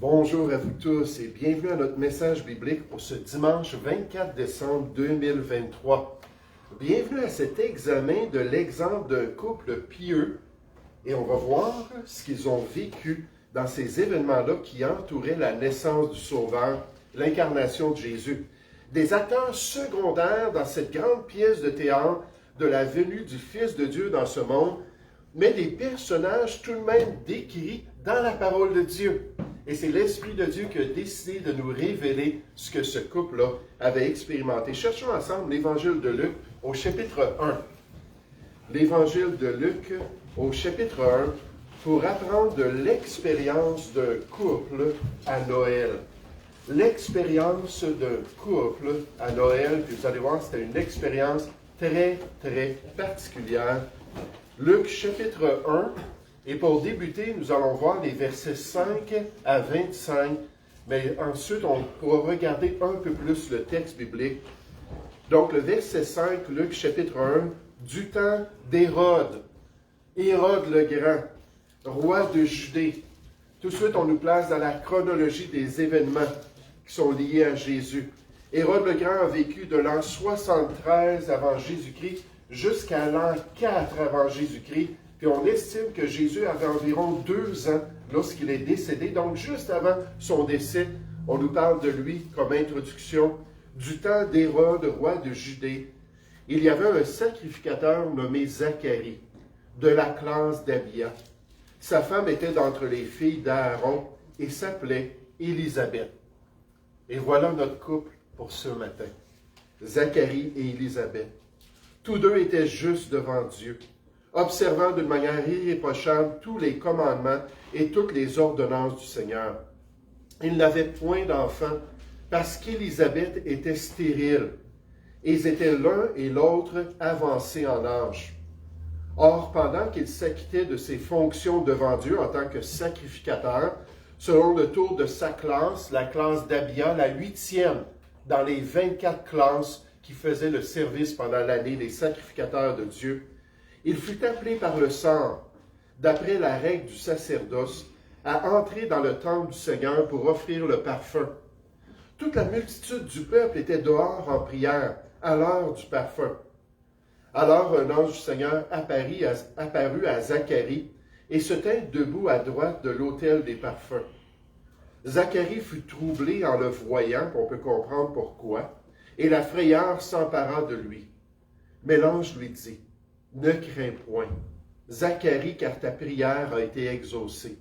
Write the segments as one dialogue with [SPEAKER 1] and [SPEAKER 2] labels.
[SPEAKER 1] Bonjour à vous tous et bienvenue à notre message biblique pour ce dimanche 24 décembre 2023. Bienvenue à cet examen de l'exemple d'un couple pieux et on va voir ce qu'ils ont vécu dans ces événements-là qui entouraient la naissance du Sauveur, l'incarnation de Jésus. Des acteurs secondaires dans cette grande pièce de théâtre de la venue du Fils de Dieu dans ce monde, mais des personnages tout de même décrits dans la parole de Dieu. Et c'est l'Esprit de Dieu qui a décidé de nous révéler ce que ce couple-là avait expérimenté. Cherchons ensemble l'Évangile de Luc au chapitre 1. L'Évangile de Luc au chapitre 1 pour apprendre de l'expérience d'un couple à Noël. L'expérience d'un couple à Noël, puis vous allez voir, c'était une expérience très, très particulière. Luc chapitre 1. Et pour débuter, nous allons voir les versets 5 à 25, mais ensuite on pourra regarder un peu plus le texte biblique. Donc le verset 5, Luc chapitre 1, du temps d'Hérode, Hérode le Grand, roi de Judée. Tout de suite, on nous place dans la chronologie des événements qui sont liés à Jésus. Hérode le Grand a vécu de l'an 73 avant Jésus-Christ jusqu'à l'an 4 avant Jésus-Christ. Puis on estime que Jésus avait environ 2 ans lorsqu'il est décédé. Donc, juste avant son décès, on nous parle de lui comme introduction. Du temps d'Hérode, roi de Judée, il y avait un sacrificateur nommé Zacharie, de la classe d'Abia. Sa femme était d'entre les filles d'Aaron et s'appelait Élisabeth. Et voilà notre couple pour ce matin. Zacharie et Élisabeth. Tous deux étaient justes devant Dieu, observant d'une manière irréprochable tous les commandements et toutes les ordonnances du Seigneur. Ils n'avaient point d'enfants parce qu'Élisabeth était stérile, et ils étaient l'un et l'autre avancés en âge. Or, pendant qu'il s'acquittait de ses fonctions devant Dieu en tant que sacrificateur, selon le tour de sa classe, la classe d'Abia, la 8e dans les 24 classes qui faisaient le service pendant l'année des sacrificateurs de Dieu, il fut appelé par le sang, d'après la règle du sacerdoce, à entrer dans le temple du Seigneur pour offrir le parfum. Toute la multitude du peuple était dehors en prière, à l'heure du parfum. Alors un ange du Seigneur apparut à Zacharie et se tint debout à droite de l'autel des parfums. Zacharie fut troublé en le voyant, on peut comprendre pourquoi, et la frayeur s'empara de lui. Mais l'ange lui dit, « Ne crains point, Zacharie, car ta prière a été exaucée.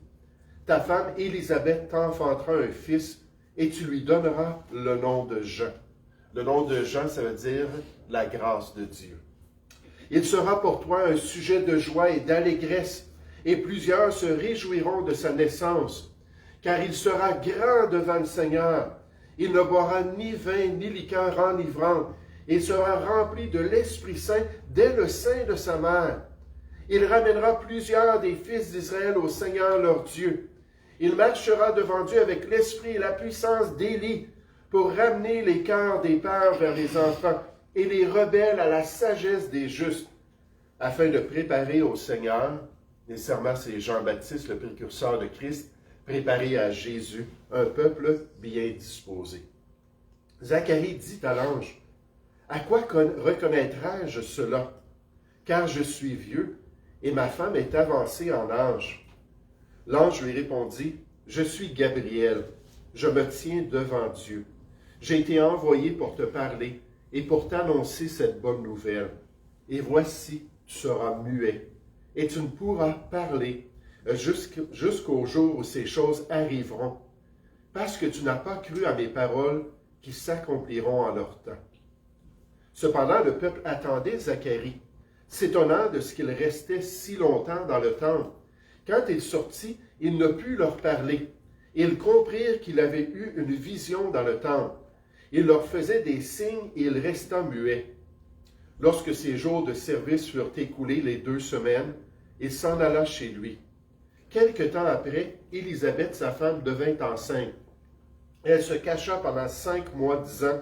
[SPEAKER 1] Ta femme Élisabeth t'enfantera un fils, et tu lui donneras le nom de Jean. » Le nom de Jean, ça veut dire la grâce de Dieu. Il sera pour toi un sujet de joie et d'allégresse, et plusieurs se réjouiront de sa naissance, car il sera grand devant le Seigneur. Il ne boira ni vin ni liqueur enivrante, et sera rempli de l'Esprit Saint dès le sein de sa mère. Il ramènera plusieurs des fils d'Israël au Seigneur leur Dieu. Il marchera devant Dieu avec l'esprit et la puissance d'Élie pour ramener les cœurs des pères vers les enfants et les rebelles à la sagesse des justes, afin de préparer au Seigneur, nécessairement c'est Jean-Baptiste, le précurseur de Christ, préparer à Jésus un peuple bien disposé. Zacharie dit à l'ange, « À quoi reconnaîtrai-je cela? Car je suis vieux et ma femme est avancée en âge. » L'ange lui répondit, « Je suis Gabriel, je me tiens devant Dieu. J'ai été envoyé pour te parler et pour t'annoncer cette bonne nouvelle. Et voici, tu seras muet, et tu ne pourras parler jusqu'au jour où ces choses arriveront, parce que tu n'as pas cru à mes paroles qui s'accompliront en leur temps. » Cependant, le peuple attendait Zacharie, s'étonnant de ce qu'il restait si longtemps dans le temple. Quand il sortit, il ne put leur parler. Ils comprirent qu'il avait eu une vision dans le temple. Il leur faisait des signes et il resta muet. Lorsque ses jours de service furent écoulés les 2 semaines, il s'en alla chez lui. Quelque temps après, Élisabeth, sa femme, devint enceinte. Elle se cacha pendant 5 mois, disant,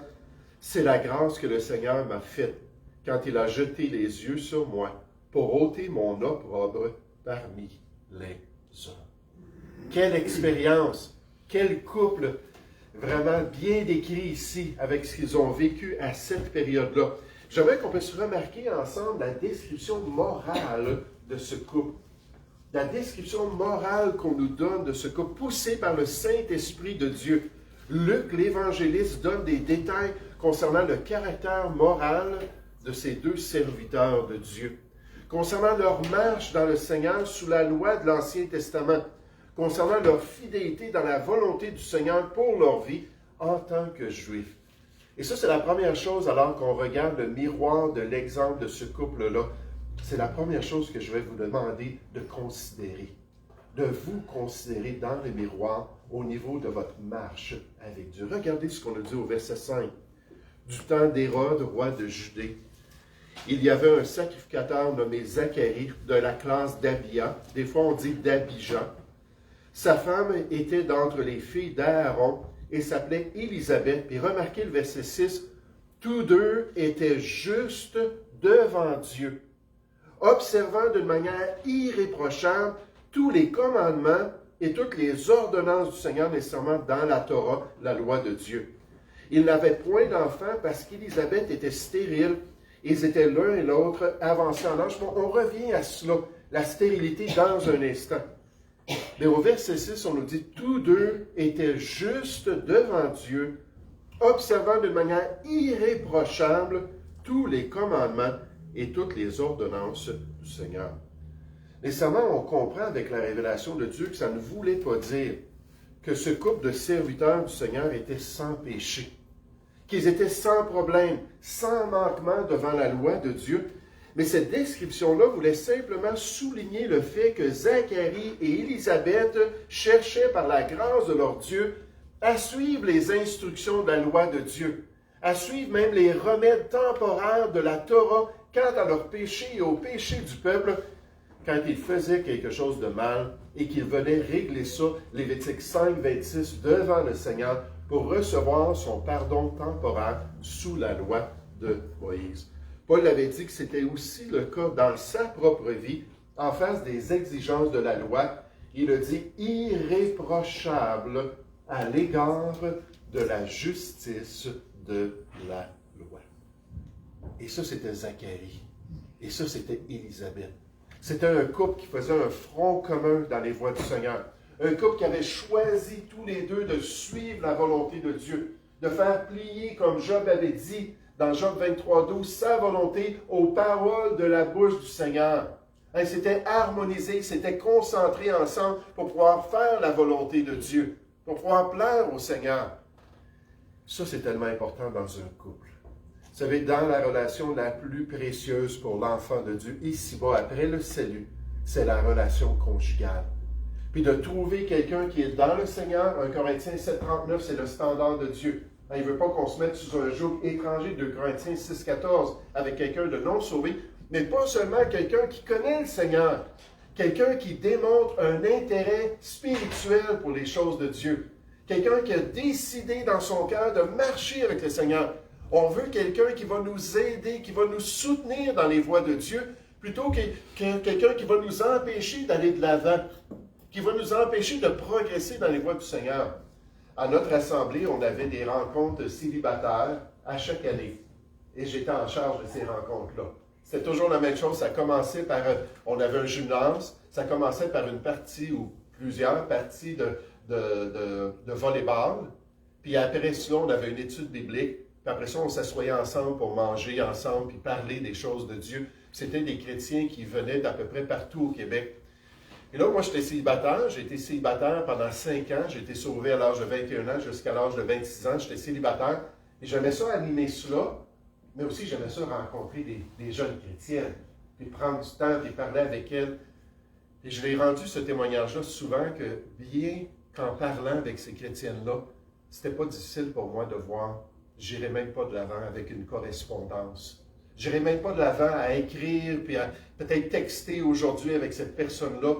[SPEAKER 1] « C'est la grâce que le Seigneur m'a faite, quand il a jeté les yeux sur moi, pour ôter mon opprobre parmi les hommes. » Quelle expérience! Quel couple vraiment bien décrit ici avec ce qu'ils ont vécu à cette période-là. J'aimerais qu'on puisse remarquer ensemble la description morale de ce couple. La description morale qu'on nous donne de ce couple, poussé par le Saint-Esprit de Dieu. Luc, l'évangéliste, donne des détails concernant le caractère moral de ces deux serviteurs de Dieu, concernant leur marche dans le Seigneur sous la loi de l'Ancien Testament, concernant leur fidélité dans la volonté du Seigneur pour leur vie en tant que Juifs. Et ça, c'est la première chose alors qu'on regarde le miroir de l'exemple de ce couple-là. C'est la première chose que je vais vous demander de considérer, de vous considérer dans le miroir au niveau de votre marche avec Dieu. Regardez ce qu'on a dit au verset 5. Du temps d'Hérode, roi de Judée, il y avait un sacrificateur nommé Zacharie de la classe d'Abia. Des fois, on dit d'Abija. Sa femme était d'entre les filles d'Aaron et s'appelait Élisabeth. Puis remarquez le verset 6. Tous deux étaient justes devant Dieu, observant d'une manière irréprochable tous les commandements et toutes les ordonnances du Seigneur nécessairement dans la Torah, la loi de Dieu. Ils n'avaient point d'enfant parce qu'Élisabeth était stérile. Ils étaient l'un et l'autre avancés en âge. Bon, on revient à cela, la stérilité dans un instant. Mais au verset 6, on nous dit, tous deux étaient justes devant Dieu, observant d'une manière irréprochable tous les commandements et toutes les ordonnances du Seigneur. Nécessairement, on comprend avec la révélation de Dieu que ça ne voulait pas dire que ce couple de serviteurs du Seigneur était sans péché, qu'ils étaient sans problème, sans manquement devant la loi de Dieu. Mais cette description-là voulait simplement souligner le fait que Zacharie et Élisabeth cherchaient par la grâce de leur Dieu à suivre les instructions de la loi de Dieu, à suivre même les remèdes temporaires de la Torah quant à leur péché et au péché du peuple, quand ils faisaient quelque chose de mal et qu'ils venaient régler ça, Lévitique 5, 26, devant le Seigneur pour recevoir son pardon temporaire sous la loi de Moïse. Paul avait dit que c'était aussi le cas dans sa propre vie, en face des exigences de la loi. Il a dit irréprochable à l'égard de la justice de la loi. Et ça, c'était Zacharie. Et ça, c'était Élisabeth. C'était un couple qui faisait un front commun dans les voies du Seigneur. Un couple qui avait choisi tous les deux de suivre la volonté de Dieu, de faire plier, comme Job avait dit, dans Job 23, 12, sa volonté aux paroles de la bouche du Seigneur. Ils s'étaient harmonisés, ils s'étaient concentrés ensemble pour pouvoir faire la volonté de Dieu, pour pouvoir plaire au Seigneur. Ça, c'est tellement important dans un couple. Vous savez, dans la relation la plus précieuse pour l'enfant de Dieu, ici-bas, après le salut, c'est la relation conjugale. Puis de trouver quelqu'un qui est dans le Seigneur, 1 Corinthiens 7, 39, c'est le standard de Dieu. Il ne veut pas qu'on se mette sous un joug étranger, 2 Corinthiens 6, 14, avec quelqu'un de non sauvé, mais pas seulement quelqu'un qui connaît le Seigneur, quelqu'un qui démontre un intérêt spirituel pour les choses de Dieu, quelqu'un qui a décidé dans son cœur de marcher avec le Seigneur. On veut quelqu'un qui va nous aider, qui va nous soutenir dans les voies de Dieu, plutôt que quelqu'un qui va nous empêcher d'aller de l'avant, qui va nous empêcher de progresser dans les voies du Seigneur. À notre assemblée, on avait des rencontres célibataires à chaque année. Et j'étais en charge de ces rencontres-là. C'était toujours la même chose. Ça commençait par, on avait un gymnase, ça commençait par une partie ou plusieurs parties de volleyball. Puis après cela, on avait une étude biblique. Puis après ça, on s'assoyait ensemble pour manger ensemble puis parler des choses de Dieu. C'était des chrétiens qui venaient d'à peu près partout au Québec. Et là, moi, j'étais célibataire. J'ai été célibataire pendant 5 ans. J'ai été sauvé à l'âge de 21 ans jusqu'à l'âge de 26 ans. J'étais célibataire. Et j'aimais ça animer cela, mais aussi j'aimais ça rencontrer des jeunes chrétiennes, puis prendre du temps, puis parler avec elles. Et je l'ai rendu ce témoignage-là souvent que bien qu'en parlant avec ces chrétiennes-là, c'était pas difficile pour moi de voir, j'irais même pas de l'avant avec une correspondance. J'irais même pas de l'avant à écrire, puis à peut-être texter aujourd'hui avec cette personne-là.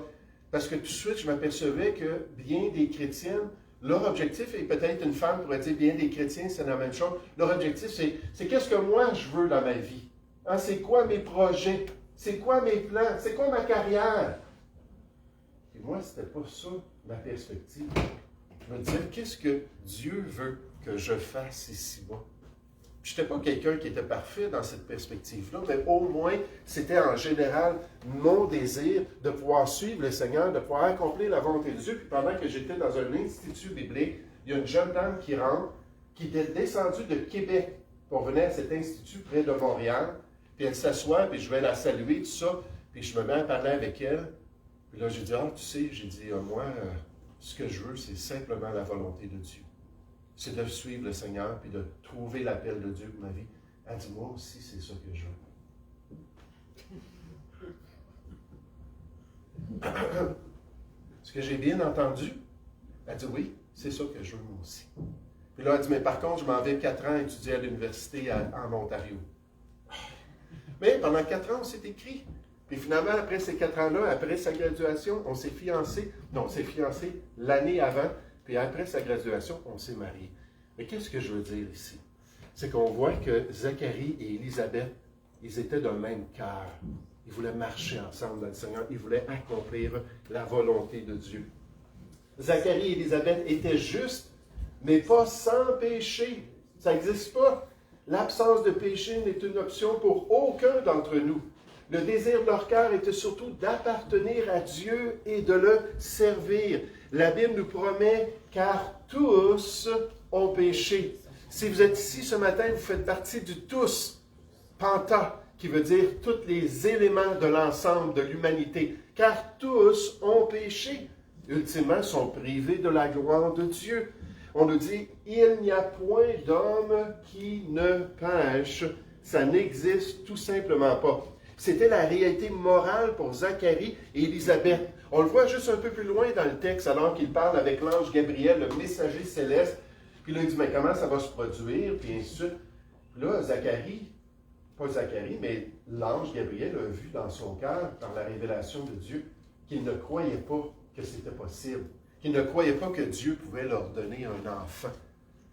[SPEAKER 1] Parce que tout de suite, je m'apercevais que bien des chrétiennes, leur objectif, et peut-être une femme pourrait dire bien des chrétiens, c'est la même chose, leur objectif, c'est qu'est-ce que moi je veux dans ma vie? Hein, c'est quoi mes projets? C'est quoi mes plans? C'est quoi ma carrière? Et moi, c'était pas ça ma perspective. me dire qu'est-ce que Dieu veut que je fasse ici-bas. Je n'étais pas quelqu'un qui était parfait dans cette perspective-là, mais au moins, c'était en général mon désir de pouvoir suivre le Seigneur, de pouvoir accomplir la volonté de Dieu. Puis pendant que j'étais dans un institut biblique, il y a une jeune dame qui rentre, qui était descendue de Québec pour venir à cet institut près de Montréal. Puis elle s'assoit, puis je vais la saluer, tout ça. Puis je me mets à parler avec elle. Puis là, j'ai dit, tu sais, moi, ce que je veux, c'est simplement la volonté de Dieu. C'est de suivre le Seigneur, puis de trouver l'appel de Dieu pour ma vie. Elle dit, moi aussi, c'est ça que je veux. Est-ce que j'ai bien entendu? Elle dit, oui, c'est ça que je veux, moi aussi. Puis là, elle dit, mais par contre, je m'en vais 4 ans étudier à l'université en Ontario. Mais pendant 4 ans, on s'est écrit. Puis finalement, après ces 4 ans-là, après sa graduation, on s'est fiancés. Non, on s'est fiancés l'année avant. Puis après sa graduation, on s'est mariés. Mais qu'est-ce que je veux dire ici? C'est qu'on voit que Zacharie et Élisabeth, ils étaient d'un même cœur. Ils voulaient marcher ensemble dans le Seigneur. Ils voulaient accomplir la volonté de Dieu. Zacharie et Élisabeth étaient justes, mais pas sans péché. Ça n'existe pas. L'absence de péché n'est une option pour aucun d'entre nous. Le désir de leur cœur était surtout d'appartenir à Dieu et de le servir. La Bible nous promet, car tous ont péché. Si vous êtes ici ce matin, vous faites partie du tous, panta, qui veut dire tous les éléments de l'ensemble de l'humanité. Car tous ont péché. Ultimement, sont privés de la gloire de Dieu. On nous dit, il n'y a point d'homme qui ne pêche. Ça n'existe tout simplement pas. C'était la réalité morale pour Zacharie et Élisabeth. On le voit juste un peu plus loin dans le texte, alors qu'il parle avec l'ange Gabriel, le messager céleste. Puis là, il dit, mais comment ça va se produire? Puis ainsi de suite. Puis là, mais l'ange Gabriel a vu dans son cœur, par la révélation de Dieu, qu'il ne croyait pas que c'était possible. Qu'il ne croyait pas que Dieu pouvait leur donner un enfant.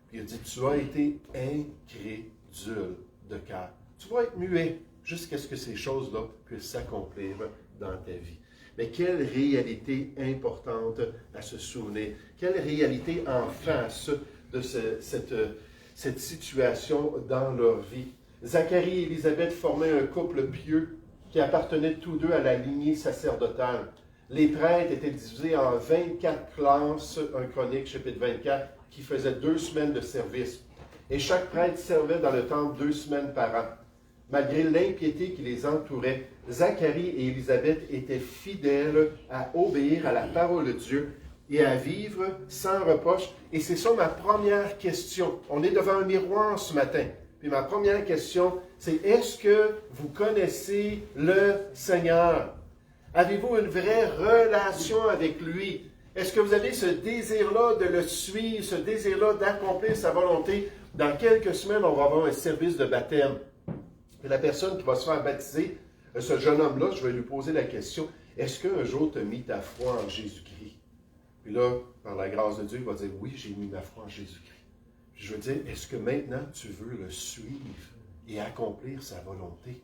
[SPEAKER 1] Puis il a dit, tu as été incrédule de cœur. Tu vas être muet jusqu'à ce que ces choses-là puissent s'accomplir dans ta vie. Mais quelle réalité importante à se souvenir. Quelle réalité en face de cette situation dans leur vie. Zacharie et Élisabeth formaient un couple pieux qui appartenaient tous deux à la lignée sacerdotale. Les prêtres étaient divisés en 24 classes, 1 Chronique, chapitre 24, qui faisaient 2 semaines de service. Et chaque prêtre servait dans le temple 2 semaines par an. Malgré l'impiété qui les entourait, Zacharie et Élisabeth étaient fidèles à obéir à la parole de Dieu et à vivre sans reproche. Et c'est ça ma première question. On est devant un miroir ce matin. Puis ma première question, c'est est-ce que vous connaissez le Seigneur? Avez-vous une vraie relation avec lui? Est-ce que vous avez ce désir-là de le suivre, ce désir-là d'accomplir sa volonté? Dans quelques semaines, on va avoir un service de baptême. Et la personne qui va se faire baptiser, ce jeune homme-là, je vais lui poser la question, est-ce qu'un jour tu as mis ta foi en Jésus-Christ? Puis là, par la grâce de Dieu, il va dire, oui, j'ai mis ma foi en Jésus-Christ. Puis je veux dire, est-ce que maintenant tu veux le suivre et accomplir sa volonté?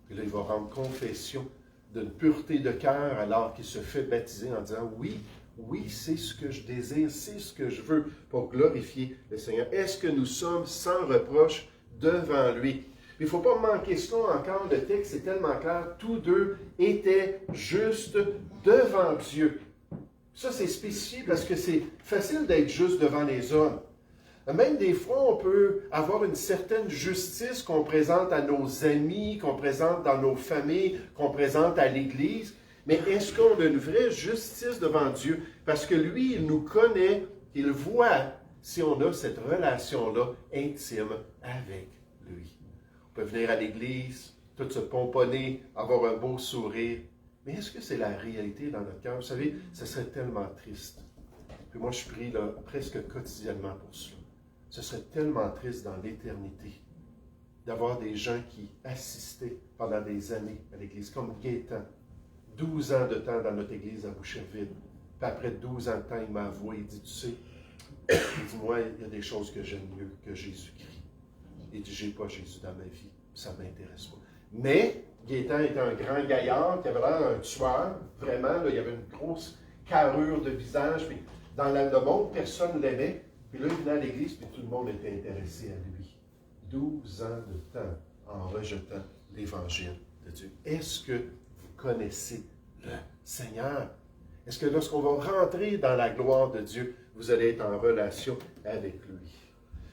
[SPEAKER 1] Puis là, il va rendre confession d'une pureté de cœur alors qu'il se fait baptiser en disant, oui, c'est ce que je désire, c'est ce que je veux pour glorifier le Seigneur. Est-ce que nous sommes sans reproche devant lui? Il ne faut pas manquer cela encore, le texte est tellement clair. Tous deux étaient justes devant Dieu. Ça, c'est spécifié parce que c'est facile d'être juste devant les hommes. Même des fois, on peut avoir une certaine justice qu'on présente à nos amis, qu'on présente dans nos familles, qu'on présente à l'Église. Mais est-ce qu'on a une vraie justice devant Dieu? Parce que lui, il nous connaît, il voit si on a cette relation-là intime avec lui. On peut venir à l'Église, tout se pomponner, avoir un beau sourire. Mais est-ce que c'est la réalité dans notre cœur? Vous savez, ce serait tellement triste. Puis moi, je prie là, presque quotidiennement pour cela. Ce serait tellement triste dans l'éternité d'avoir des gens qui assistaient pendant des années à l'Église, comme Gaétan. 12 ans de temps dans notre Église à Boucherville. Puis après 12 ans de temps, il m'a avoué, il dit, tu sais, il dit, moi, il y a des choses que j'aime mieux que Jésus-Christ. Il dit, j'ai pas Jésus dans ma vie, ça ne m'intéresse pas. Mais Gaétan était un grand gaillard qui avait l'air d'un tueur, vraiment, là, il avait une grosse carrure de visage, puis Dans le monde, personne ne l'aimait. Puis là, il venait à l'église, puis tout le monde était intéressé à lui. 12 ans de temps en rejetant l'Évangile de Dieu. Est-ce que vous connaissez le Seigneur? Est-ce que lorsqu'on va rentrer dans la gloire de Dieu, vous allez être en relation avec lui?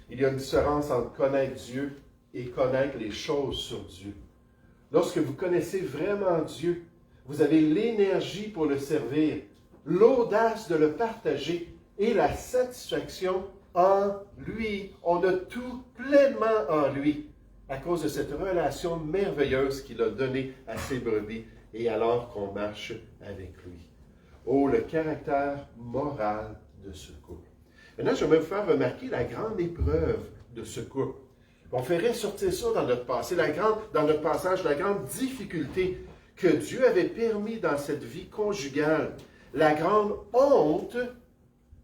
[SPEAKER 1] Il y a une différence entre connaître Dieu et connaître les choses sur Dieu. Lorsque vous connaissez vraiment Dieu, vous avez l'énergie pour le servir, l'audace de le partager et la satisfaction en lui. On a tout pleinement en lui à cause de cette relation merveilleuse qu'il a donnée à ses brebis et alors qu'on marche avec lui. Oh, le caractère moral de ce couple. Maintenant, j'aimerais vous faire remarquer la grande épreuve de ce couple. On fait ressortir ça dans notre passé, dans notre passage, la grande difficulté que Dieu avait permis dans cette vie conjugale, la grande honte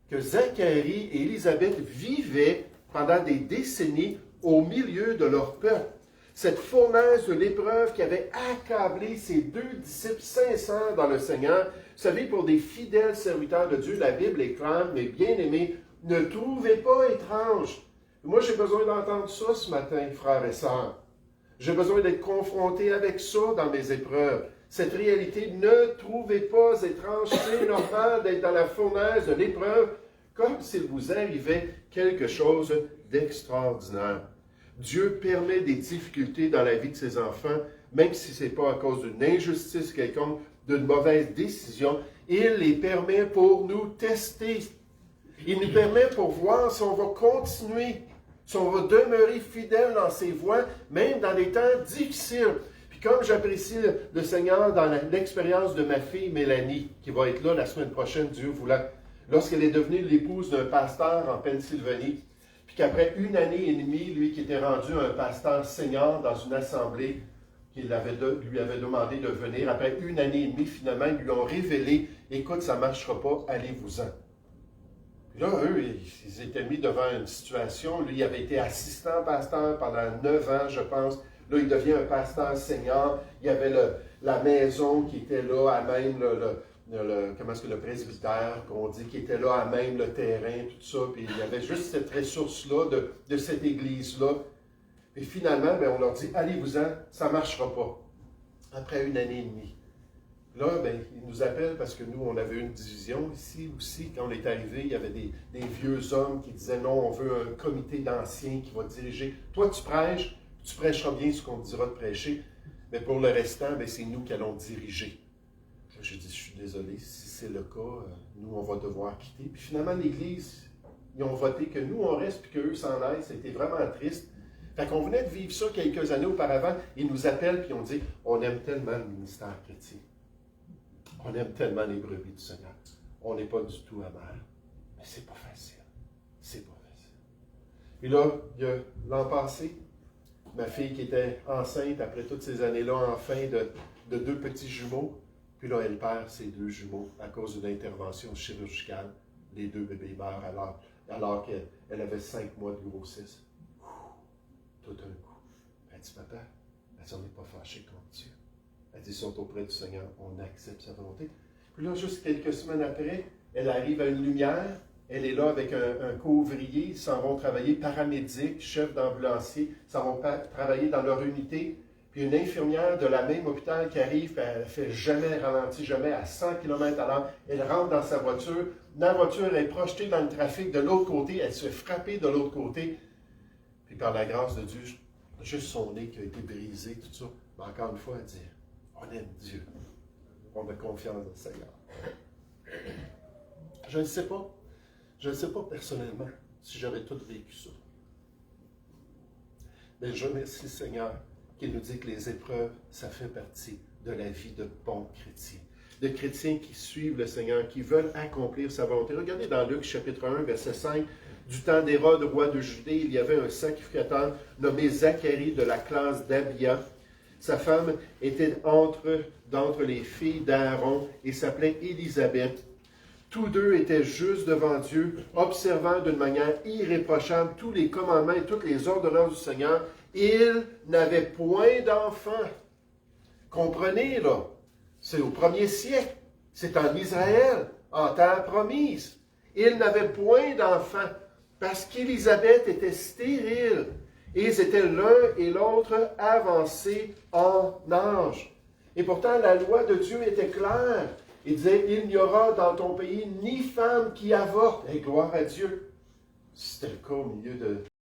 [SPEAKER 1] que Zacharie et Élisabeth vivaient pendant des décennies au milieu de leur peuple. Cette fournaise de l'épreuve qui avait accablé ces deux disciples sincères dans le Seigneur. Vous savez, pour des fidèles serviteurs de Dieu, la Bible est claire, mais bien-aimés, ne trouvez pas étrange. Moi, j'ai besoin d'entendre ça ce matin, frères et sœurs. J'ai besoin d'être confronté avec ça dans mes épreuves. Cette réalité, ne trouvez pas étrange. C'est normal d'être dans la fournaise de l'épreuve, comme s'il vous arrivait quelque chose d'extraordinaire. Dieu permet des difficultés dans la vie de ses enfants, même si ce n'est pas à cause d'une injustice quelconque, d'une mauvaise décision. Il les permet pour nous tester. Il nous permet pour voir si on va continuer, si on va demeurer fidèle dans ses voies, même dans des temps difficiles. Puis comme j'apprécie le Seigneur dans l'expérience de ma fille Mélanie, qui va être là la semaine prochaine, Dieu voulant, lorsqu'elle est devenue l'épouse d'un pasteur en Pennsylvanie, puis qu'après 1 année et demie, lui qui était rendu un pasteur senior dans une assemblée, qu'il lui avait demandé de venir, après 1 année et demie, finalement, ils lui ont révélé, écoute, ça ne marchera pas, allez-vous-en. Puis là, eux, ils étaient mis devant une situation. Lui, il avait été assistant pasteur pendant 9 ans, je pense. Là, il devient un pasteur senior. Il y avait la maison qui était là, à même le presbytère, qu'on dit, qui était là, à même le terrain, tout ça. Puis il y avait juste cette ressource-là de cette église-là. Et finalement, on leur dit, allez-vous-en, ça ne marchera pas. Après 1 année et demie. Là, ils nous appellent parce que nous, on avait une division ici aussi. Quand on est arrivé, il y avait des vieux hommes qui disaient, non, on veut un comité d'anciens qui va diriger. Toi, tu prêches, tu prêcheras bien ce qu'on te dira de prêcher, mais pour le restant, c'est nous qui allons diriger. J'ai dit, je suis désolé, si c'est le cas, nous, on va devoir quitter. Puis finalement, l'Église, ils ont voté que nous, on reste, puis qu'eux s'en aillent. C'était vraiment triste. Fait qu'on venait de vivre ça quelques années auparavant. Ils nous appellent, puis on dit, on aime tellement le ministère chrétien. On aime tellement les brebis du Seigneur. On n'est pas du tout amer. Mais c'est pas facile. C'est pas facile. Et là, il y a l'an passé, ma fille qui était enceinte après toutes ces années-là, enfin, de 2 petits jumeaux. Puis là, elle perd ses 2 jumeaux à cause d'une intervention chirurgicale. Les 2 bébés meurent alors qu'elle avait 5 mois de grossesse. Tout d'un coup. Elle dit, papa, on n'est pas fâché contre Dieu. Elle dit, ils sont auprès du Seigneur, on accepte sa volonté. Puis là, juste quelques semaines après, elle arrive à une lumière, elle est là avec un couvrier, ils s'en vont travailler, paramédic, chef d'ambulancier, ils s'en vont travailler dans leur unité. Puis une infirmière de la même hôpital qui arrive, elle ne fait jamais ralenti, jamais à 100 km/h. Elle rentre dans sa voiture, la voiture est projetée dans le trafic de l'autre côté, elle se fait frapper de l'autre côté. Puis par la grâce de Dieu, juste son nez qui a été brisé, tout ça. Mais encore une fois, elle dit, on aime Dieu. On a confiance dans le Seigneur. Je ne sais pas. Je ne sais pas personnellement si j'avais tout vécu ça. Mais je remercie le Seigneur qui nous dit que les épreuves, ça fait partie de la vie de bons chrétiens. De chrétiens qui suivent le Seigneur, qui veulent accomplir sa volonté. Regardez dans Luc chapitre 1, verset 5. Du temps d'Hérode, roi de Judée, il y avait un sacrificateur nommé Zacharie de la classe d'Abia. Sa femme était d'entre les filles d'Aaron et s'appelait Élisabeth. Tous 2 étaient justes devant Dieu, observant d'une manière irréprochable tous les commandements et toutes les ordonnances du Seigneur. Ils n'avaient point d'enfants. Comprenez, là, c'est au 1er siècle. C'est en Israël, en terre promise. Ils n'avaient point d'enfants parce qu'Élisabeth était stérile et ils étaient l'un et l'autre avancés en âge. Et pourtant, la loi de Dieu était claire. Il disait, il n'y aura dans ton pays ni femme qui avorte. Et gloire à Dieu. C'était le cas au milieu de